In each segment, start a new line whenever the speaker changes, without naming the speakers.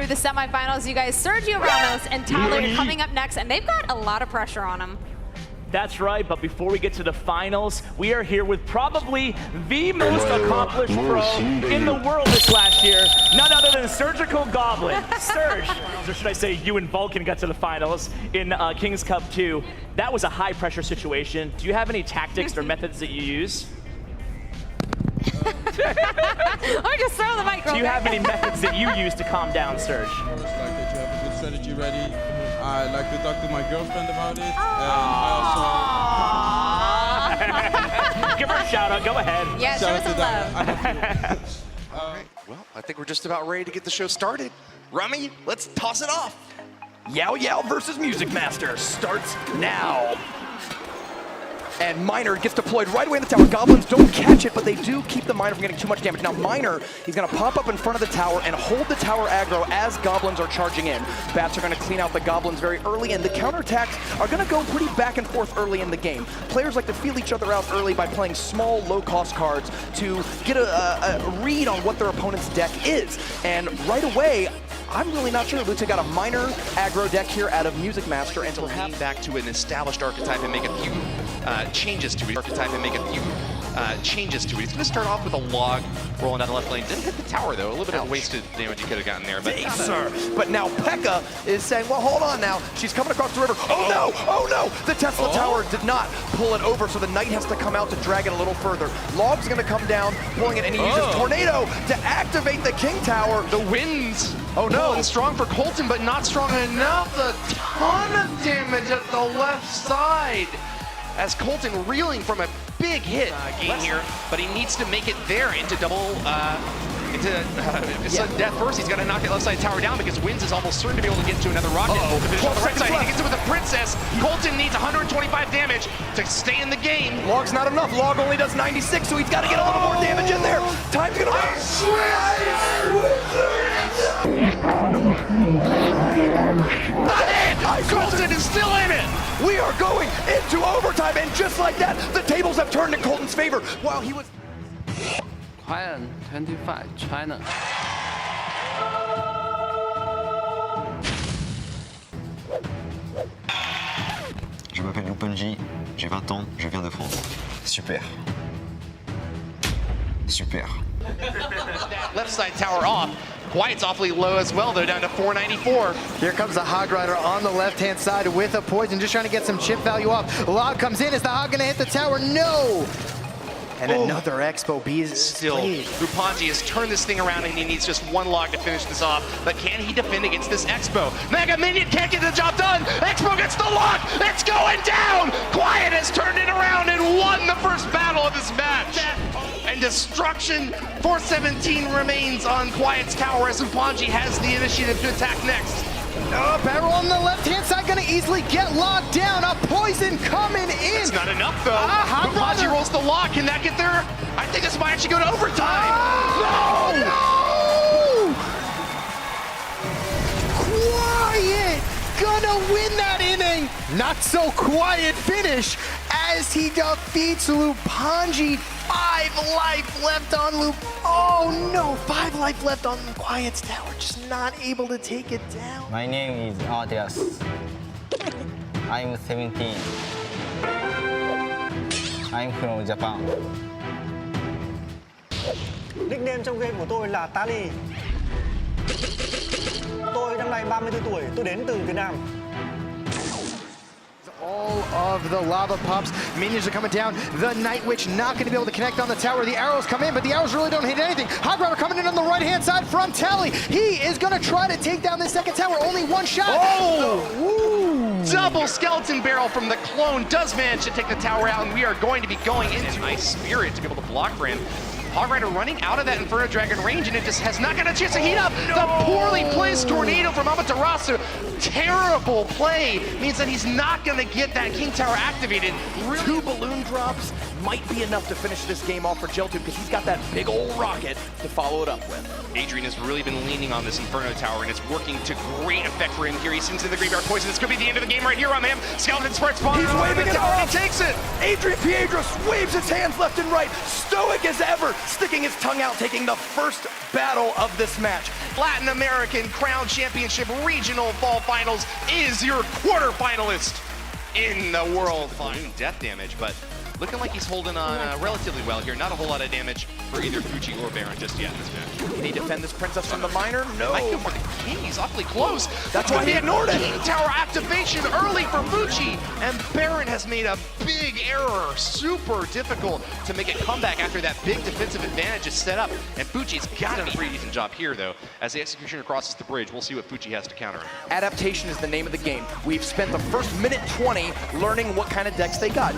through the semifinals, you guys. Sergio Ramos and Tyler are coming up next, and they've got a lot of pressure on them.
That's right, but before we get to the finals, we are here with probably the most accomplished pro in the world this last year, none other than Surgical Goblin. Serge, or should I say you and Vulcan got to the finals in King's Cup 2. That was a high-pressure situation. Do you have any tactics or methods that you use?
Let me just throw the mic.
Do you have any methods that you use to calm down, Serge?
I always like that you have a good strategy ready. I like to talk to my girlfriend about it. And I
Give her a shout out, go ahead.
Yeah, show us some love.
All right, well, I think we're just about ready to get the show started. Rummy, let's toss it off.
Yao Yao versus Music Master starts now. And Miner gets deployed right away in the tower. Goblins don't catch it, but they do keep the Miner from getting too much damage. Now Miner, he's gonna pop up in front of the tower and hold the tower aggro as Goblins are charging in. Bats are gonna clean out the Goblins very early, and the counterattacks are gonna go pretty back and forth early in the game. Players like to feel each other out early by playing small, low-cost cards to get a read on what their opponent's deck is. And right away, I'm really not sure. Lute got a Miner aggro deck here out of Music Master, and
We'll lean back to an established archetype and make a few changes to it. He's going to start off with a log rolling down the left lane. Didn't hit the tower though. A little bit of wasted damage you could have gotten there. But
But now Pekka is saying, well, hold on now. She's coming across the river. Oh no! Oh no! The Tesla tower did not pull it over, so the Knight has to come out to drag it a little further. Log's going to come down, pulling it, and he uses Tornado to activate the King Tower.
the winds.
Oh no!
And strong for Colton, but not strong enough. A ton of damage at the left side. As Colton reeling from a big hit game here, but he needs to make it there into double, sudden death first. He's got to knock that left side tower down because Winds is almost certain to be able to get to another rocket. To finish on the right side, he gets it with a Princess. Colton needs 125 damage to stay in the game.
Log's not enough. Log only does 96, so he's got to get a little more damage in there. Time's gonna run.
Colton is still in it.
We are going into overtime, and just like that, the tables have turned in Colton's favor. While he was...
Quiet 25, China.
Je m'appelle Lupanji, j'ai 20 ans, je viens de France. Super. Super.
Left side tower off. Quiet's awfully low as well, though, down to 494.
Here comes the Hog Rider on the left-hand side with a poison, just trying to get some chip value off. Log comes in. Is the Hog gonna hit the tower? No! And another Expo B is
Still, Rupanji has turned this thing around and he needs just one log to finish this off. But can he defend against this Expo? Mega Minion can't get the job done! Expo gets the log! It's going down! Quiet has turned it around and won the first battle of this match! And destruction 417 remains on Quiet's tower as Rupanji has the initiative to attack next.
Barrel on the left-hand side gonna easily get logged down. A poison coming in.
It's not enough though. Rupanji rolls the log. Can that get there? I think this might actually go to overtime.
No! Quiet gonna win that inning. Not so quiet finish as he defeats Lupanji. 5 life left on Lup. Oh no, 5 life left on Quiet's tower. Just not able to take it down.
My name is Adias. I'm 17. I'm from Japan.
Nickname trong game của tôi là Tali. Tôi năm nay 34 tuổi, tôi đến từ Việt Nam.
All of the lava pops. Minions are coming down. The Night Witch not going to be able to connect on the tower. The arrows come in, but the arrows really don't hit anything. Hog Rider coming in on the right-hand side from Telly. He is going to try to take down this second tower. Only one shot.
Double skeleton barrel from the clone does manage to take the tower out, and we are going to be going into Ice Spirit to be able to block for him. Hog Rider running out of that Inferno Dragon range, and it just has not got a chance to heat up. The poorly placed Tornado from Amaterasu Terrible play means that he's not going to get that King Tower activated.
Really? 2 balloon drops might be enough to finish this game off for Gel2 because he's got that big old rocket to follow it up with.
Adrian has really been leaning on this Inferno Tower, and it's working to great effect for him here. He sinks in the Graveyard Poison. This could be the end of the game right here on him. Skeleton Spark spawn.
He's waving it off.
He takes it.
Adrian Piedras waves his hands left and right, stoic as ever, sticking his tongue out, taking the first battle of this match.
Latin American Crown Championship Regional Fall Finals is your quarterfinalist in the world. Fine death damage, but looking like he's holding on relatively well here. Not a whole lot of damage for either Fuji or Baron just yet in this match.
Can he defend this princess from the miner? No.
Might go for the king. He's awfully close.
That's why he ignored it.
King Tower activation early for Fuji, and Baron has made a big error. Super difficult to make a comeback after that big defensive advantage is set up. And Fuji's got a pretty decent job here, though. As the Executioner crosses the bridge, we'll see what Fuji has to counter him.
Adaptation is the name of the game. We've spent the first minute 20 learning what kind of decks they got.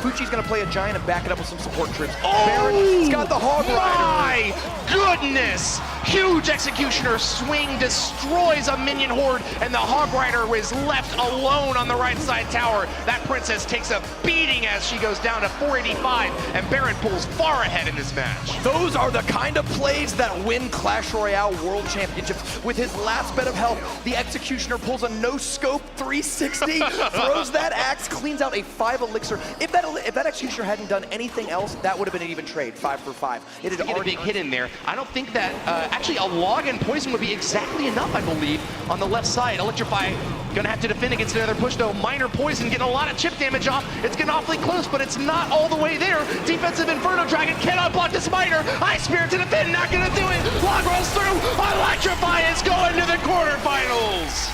Fuji's going to play a giant and back it up with some support troops. Baron's got the Hog Rider.
My goodness! Huge Executioner swing destroys a minion horde, and the Hog Rider is left alone on the right side tower. That princess takes a beating as she goes down to 485, and Baron pulls far ahead in this match.
Those are the kind of plays that win Clash Royale World Championships. With his last bit of health, the Executioner pulls a no-scope 360, throws that axe, cleans out a 5 elixir. If that Executioner hadn't done anything else, that would have been an even trade, 5 for 5. It had
Get a big hit in there. I don't think that, actually a log and poison would be exactly enough, I believe, on the left side. Electrify, gonna have to defend against another push though. Minor poison getting a lot of chip damage off. It's getting awfully close, but it's not all the way there. Defensive Inferno Dragon cannot block this Minor. Ice Spirit to defend, not gonna do it. Log rolls through. Electrify is going to the quarterfinals.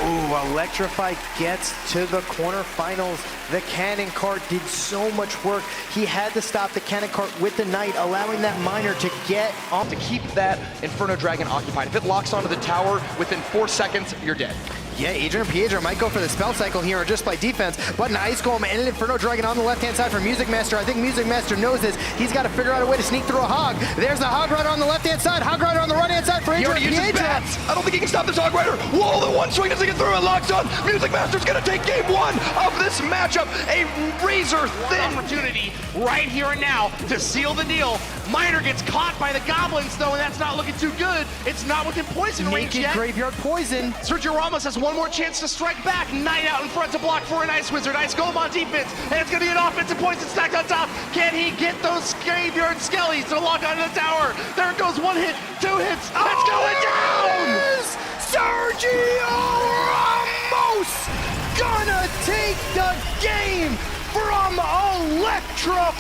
Ooh, Electrify gets to the quarterfinals. The cannon cart did so much work. He had to stop the cannon cart with the knight, allowing that miner to get off.
To keep that Inferno Dragon occupied. If it locks onto the tower, within 4 seconds, you're dead.
Yeah, Adrian Piedra might go for the spell cycle here or just play defense, but an Ice Golem and an Inferno Dragon on the left-hand side for Music Master. I think Music Master knows this. He's got to figure out a way to sneak through a Hog. There's the Hog Rider on the left-hand side, Hog Rider on the right-hand side for Adrian Piedra.
I don't think he can stop this Hog Rider. Whoa, the one swing doesn't get through and locks on. Music Master's going to take game 1 of this matchup. A razor-thin
opportunity right here and now to seal the deal. Miner gets caught by the goblins though, and that's not looking too good. It's not within poison range yet.
Graveyard Poison.
Sergio Ramos has one more chance to strike back. Knight out in front to block for an Ice Wizard. Ice Golem on defense, and it's gonna be an offensive poison stacked on top. Can he get those Graveyard Skellies to lock onto the tower? There it goes, 1 hit, 2 hits. That's going down!
Sergio Ramos gonna take the game from Electrify.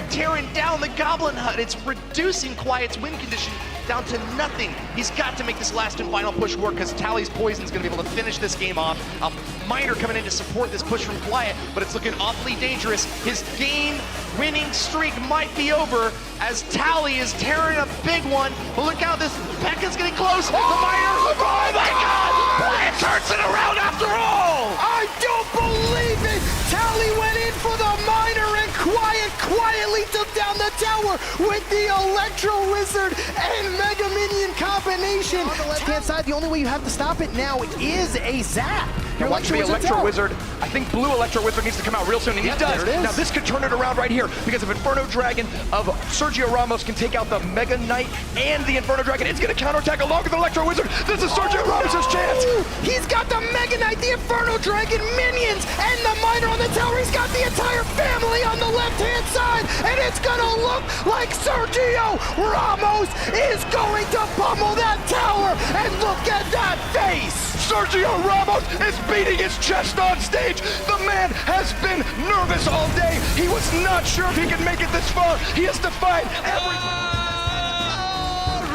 Tearing down the Goblin Hut. It's reducing Quiet's win condition down to nothing. He's got to make this last and final push work because Tally's Poison's going to be able to finish this game off. A Miner coming in to support this push from Quiet, but it's looking awfully dangerous. His game-winning streak might be over as Tally is tearing a big one. But look out, this Pekka's getting close. The Miner, oh my God! Quiet turns it around after all!
I don't believe it! Tally went in for the Miner and Quiet quietly took down the tower with the Electro Wizard and Mega Minion combination. On the left-hand side, the only way you have to stop it now is a zap.
Now watch the Electro Wizard. I think Blue Electro Wizard needs to come out real soon, and he does. Now this could turn it around right here, because if Inferno Dragon of Sergio Ramos can take out the Mega Knight and the Inferno Dragon, it's going to counterattack along with the Electro Wizard. This is Sergio Ramos' chance.
He's got the Mega Knight, the Inferno Dragon, minions, and the Miner on the tower. He's got the entire family on the left-hand side, and it's going to look like Sergio Ramos is going to pummel that tower, and look at that face.
Sergio Ramos is beating his chest on stage. The man has been nervous all day. He was not sure if he could make it this far. He has defied every...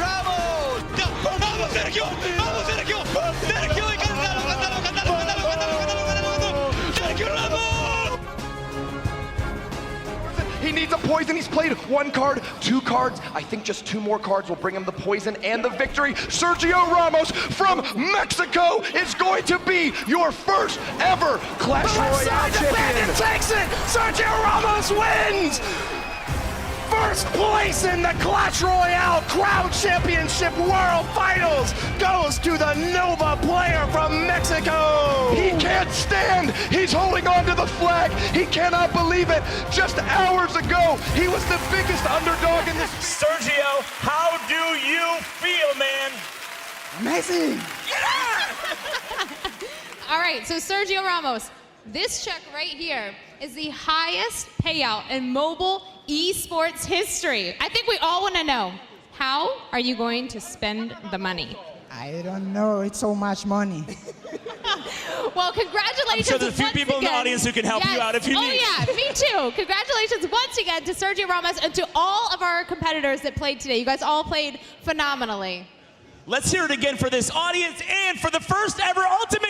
Ramos! ¡Vamos, Sergio! ¡Vamos, Sergio! ¡Sergio! ¡Sergio Ramos!
He needs a poison. He's played 1 card, 2 cards. I think just 2 more cards will bring him the poison and the victory. Sergio Ramos from Mexico is going to be your first ever Clash Royale champion.
Takes it. Sergio Ramos wins.
First place in the Clash Royale Crowd Championship World Finals goes to the Nova player from Mexico. He can't stand. He's holding on to the flag. He cannot believe it. Just hours ago, he was the biggest underdog in this.
Sergio, how do you feel, man?
Amazing.
All right, so Sergio Ramos, this check right here is the highest payout in mobile esports history. I think we all want to know, how are you going to spend the money?
I don't know. It's so much money.
Well, congratulations.
I'm sure there's a few
once
people in the
again.
audience who can help you out if you need.
Oh yeah, me too. Congratulations once again to Sergio Ramos and to all of our competitors that played today. You guys all played phenomenally.
Let's hear it again for this audience and for the first ever Ultimate